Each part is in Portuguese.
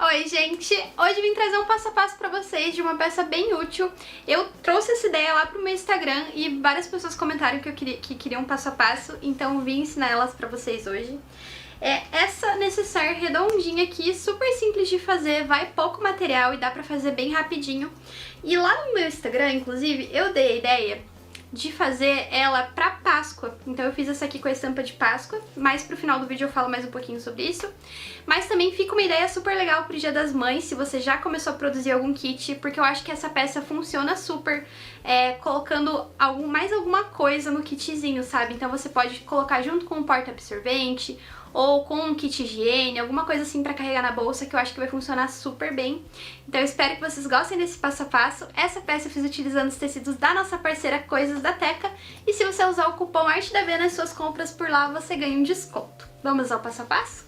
Oi, gente! Hoje eu vim trazer um passo a passo pra vocês de uma peça bem útil. Eu trouxe essa ideia lá pro meu Instagram e várias pessoas comentaram que queriam um passo a passo, então eu vim ensinar elas pra vocês hoje. É essa necessaire redondinha aqui, super simples de fazer, vai pouco material e dá pra fazer bem rapidinho. E lá no meu Instagram, inclusive, eu dei a ideia de fazer ela pra Páscoa. Então eu fiz essa aqui com a estampa de Páscoa, mais pro final do vídeo eu falo mais um pouquinho sobre isso. Mas também fica uma ideia super legal pro Dia das Mães, se você já começou a produzir algum kit, porque eu acho que essa peça funciona super colocando mais alguma coisa no kitzinho, sabe? Então você pode colocar junto com um porta-absorvente, ou com um kit higiene, alguma coisa assim pra carregar na bolsa, que eu acho que vai funcionar super bem. Então eu espero que vocês gostem desse passo a passo. Essa peça eu fiz utilizando os tecidos da nossa parceira Coisas da Teca, e se você usar o cupom Arte da Vê nas suas compras por lá, você ganha um desconto. Vamos ao passo a passo?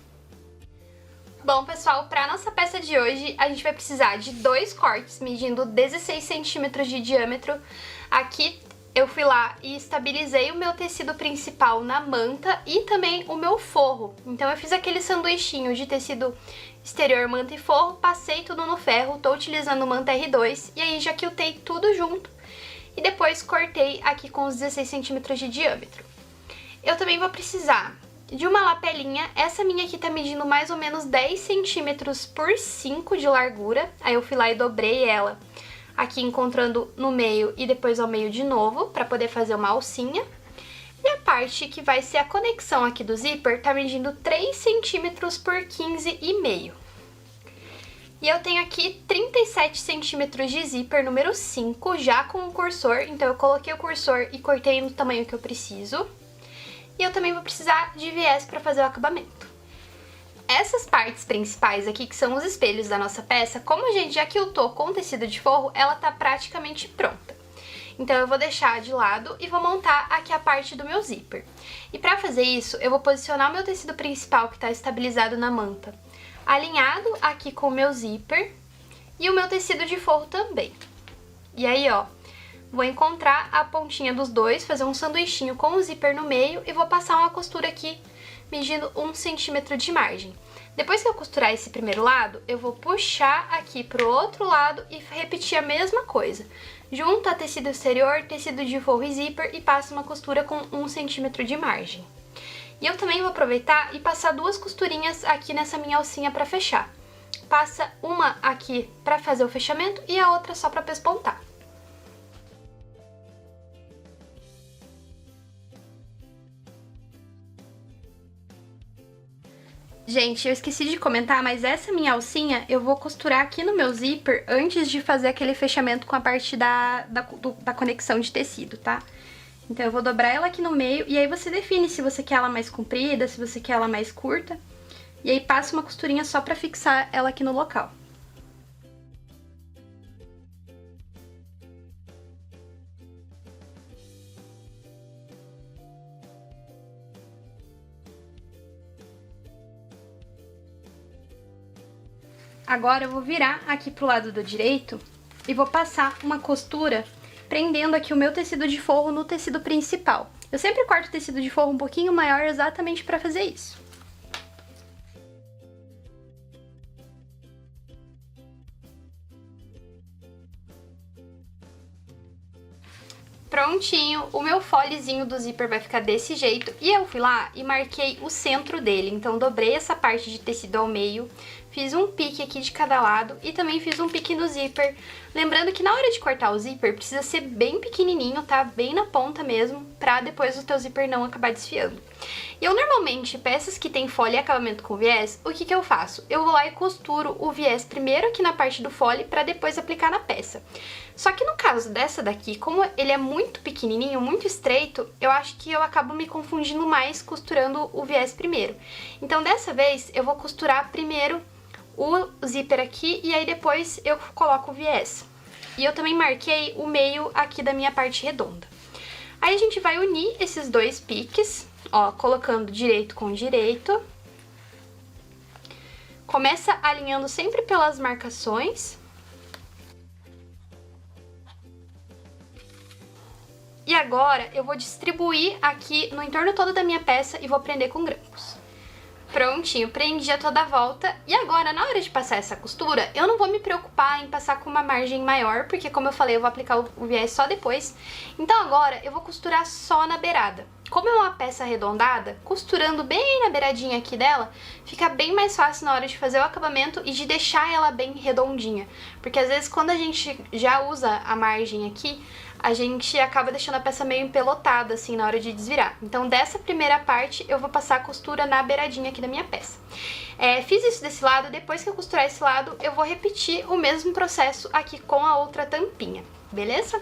Bom, pessoal, para nossa peça de hoje, a gente vai precisar de 2 cortes medindo 16 centímetros de diâmetro. Aqui eu fui lá e estabilizei o meu tecido principal na manta e também o meu forro. Então eu fiz aquele sanduichinho de tecido exterior, manta e forro, passei tudo no ferro, tô utilizando manta R2 e aí já quiltei tudo junto e depois cortei aqui com os 16 centímetros de diâmetro. Eu também vou precisar de uma lapelinha, essa minha aqui tá medindo mais ou menos 10 centímetros por 5 de largura, aí eu fui lá e dobrei ela aqui encontrando no meio e depois ao meio de novo, pra poder fazer uma alcinha. E a parte que vai ser a conexão aqui do zíper tá medindo 3 centímetros por 15,5. E eu tenho aqui 37 centímetros de zíper número 5, já com o cursor, então eu coloquei o cursor e cortei no tamanho que eu preciso. E eu também vou precisar de viés pra fazer o acabamento. Essas partes principais aqui, que são os espelhos da nossa peça, como a gente já quiltou com tecido de forro, ela tá praticamente pronta. Então eu vou deixar de lado e vou montar aqui a parte do meu zíper. E pra fazer isso, eu vou posicionar o meu tecido principal, que tá estabilizado na manta, alinhado aqui com o meu zíper e o meu tecido de forro também. E aí, ó, vou encontrar a pontinha dos dois, fazer um sanduichinho com o zíper no meio e vou passar uma costura aqui medindo 1 centímetro de margem. Depois que eu costurar esse primeiro lado, eu vou puxar aqui pro outro lado e repetir a mesma coisa. Junta tecido exterior, tecido de forro e zíper e passo uma costura com 1 centímetro de margem. E eu também vou aproveitar e passar 2 costurinhas aqui nessa minha alcinha para fechar. Passa uma aqui para fazer o fechamento e a outra só para pespontar. Gente, eu esqueci de comentar, mas essa minha alcinha eu vou costurar aqui no meu zíper antes de fazer aquele fechamento com a parte da conexão de tecido, tá? Então eu vou dobrar ela aqui no meio e aí você define se você quer ela mais comprida, se você quer ela mais curta. E aí passa uma costurinha só pra fixar ela aqui no local. Agora eu vou virar aqui pro lado do direito e vou passar uma costura prendendo aqui o meu tecido de forro no tecido principal. Eu sempre corto o tecido de forro um pouquinho maior exatamente para fazer isso. Prontinho, o meu folezinho do zíper vai ficar desse jeito e eu fui lá e marquei o centro dele, então dobrei essa parte de tecido ao meio, fiz um pique aqui de cada lado e também fiz um pique no zíper. Lembrando que na hora de cortar o zíper precisa ser bem pequenininho, tá? Bem na ponta mesmo, pra depois o teu zíper não acabar desfiando. E eu normalmente, peças que tem fole e acabamento com viés, o que que eu faço? Eu vou lá e costuro o viés primeiro aqui na parte do fole pra depois aplicar na peça. Só que no caso dessa daqui, como ele é muito pequenininho, muito estreito, eu acho que eu acabo me confundindo mais costurando o viés primeiro. Então dessa vez eu vou costurar primeiro o zíper aqui e aí depois eu coloco o viés. E eu também marquei o meio aqui da minha parte redonda. Aí a gente vai unir esses 2 piques, ó, colocando direito com direito. Começa alinhando sempre pelas marcações. E agora eu vou distribuir aqui no entorno todo da minha peça e vou prender com grampos. Prontinho, prendi a toda a volta. E agora, na hora de passar essa costura, eu não vou me preocupar em passar com uma margem maior, porque como eu falei, eu vou aplicar o viés só depois. Então agora eu vou costurar só na beirada. Como é uma peça arredondada, costurando bem na beiradinha aqui dela, fica bem mais fácil na hora de fazer o acabamento e de deixar ela bem redondinha. Porque às vezes quando a gente já usa a margem aqui, a gente acaba deixando a peça meio empelotada assim na hora de desvirar. Então dessa primeira parte eu vou passar a costura na beiradinha aqui da minha peça. Fiz isso desse lado, depois que eu costurar esse lado, eu vou repetir o mesmo processo aqui com a outra tampinha, beleza?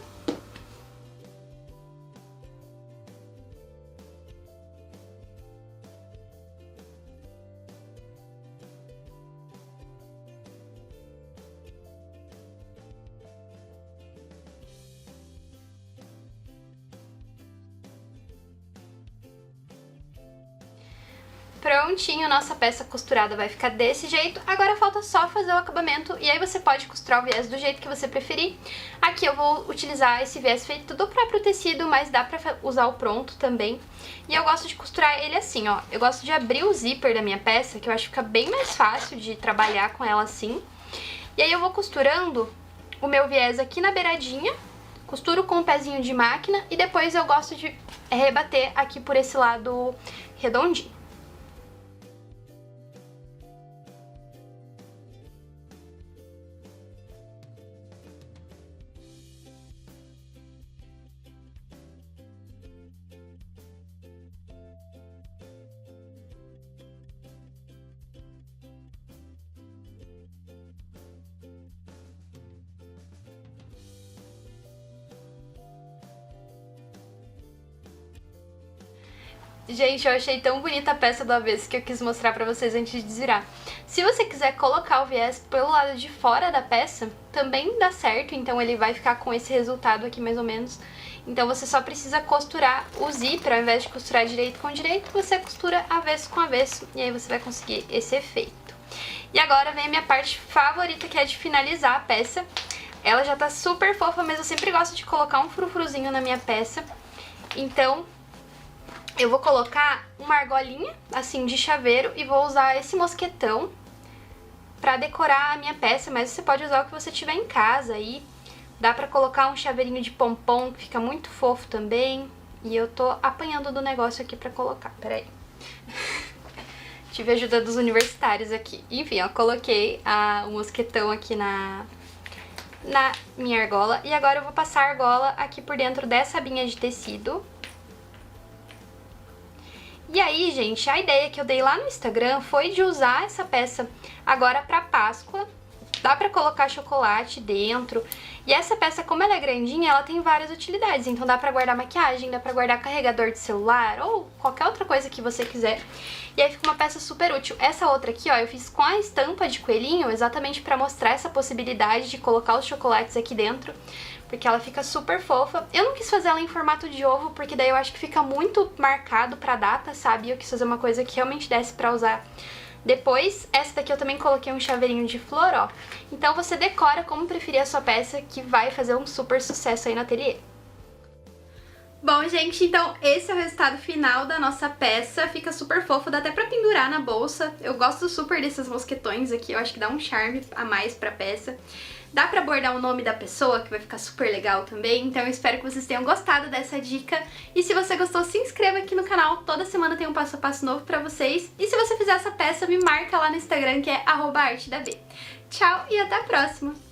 Prontinho, nossa peça costurada vai ficar desse jeito. Agora falta só fazer o acabamento e aí você pode costurar o viés do jeito que você preferir. Aqui eu vou utilizar esse viés feito do próprio tecido, mas dá pra usar o pronto também. E eu gosto de costurar ele assim, ó. Eu gosto de abrir o zíper da minha peça, que eu acho que fica bem mais fácil de trabalhar com ela assim. E aí eu vou costurando o meu viés aqui na beiradinha, costuro com um pezinho de máquina e depois eu gosto de rebater aqui por esse lado redondinho. Gente, eu achei tão bonita a peça do avesso que eu quis mostrar pra vocês antes de desvirar. Se você quiser colocar o viés pelo lado de fora da peça, também dá certo, então ele vai ficar com esse resultado aqui mais ou menos. Então você só precisa costurar o zíper, ao invés de costurar direito com direito, você costura avesso com avesso, e aí você vai conseguir esse efeito. E agora vem a minha parte favorita, que é de finalizar a peça. Ela já tá super fofa, mas eu sempre gosto de colocar um frufruzinho na minha peça, então eu vou colocar uma argolinha, assim, de chaveiro e vou usar esse mosquetão pra decorar a minha peça, mas você pode usar o que você tiver em casa aí. Dá pra colocar um chaveirinho de pompom, que fica muito fofo também. E eu tô apanhando do negócio aqui pra colocar, peraí. Tive a ajuda dos universitários aqui. Enfim, ó, coloquei o mosquetão aqui na minha argola. E agora eu vou passar a argola aqui por dentro dessa abinha de tecido. E aí, gente, a ideia que eu dei lá no Instagram foi de usar essa peça agora pra Páscoa. Dá pra colocar chocolate dentro. E essa peça, como ela é grandinha, ela tem várias utilidades. Então dá pra guardar maquiagem, dá pra guardar carregador de celular ou qualquer outra coisa que você quiser. E aí fica uma peça super útil. Essa outra aqui, ó, eu fiz com a estampa de coelhinho, exatamente pra mostrar essa possibilidade de colocar os chocolates aqui dentro, porque ela fica super fofa. Eu não quis fazer ela em formato de ovo, porque daí eu acho que fica muito marcado pra data, sabe? Eu quis fazer uma coisa que realmente desse pra usar depois. Essa daqui eu também coloquei um chaveirinho de flor, ó. Então você decora como preferir a sua peça, que vai fazer um super sucesso aí no ateliê. Bom, gente, então esse é o resultado final da nossa peça. Fica super fofo, dá até pra pendurar na bolsa. Eu gosto super desses mosquetões aqui, eu acho que dá um charme a mais pra peça. Dá pra bordar o nome da pessoa, que vai ficar super legal também. Então eu espero que vocês tenham gostado dessa dica. E se você gostou, se inscreva aqui no canal. Toda semana tem um passo a passo novo pra vocês. E se você fizer essa peça, me marca lá no Instagram, que é @artedab. Tchau e até a próxima!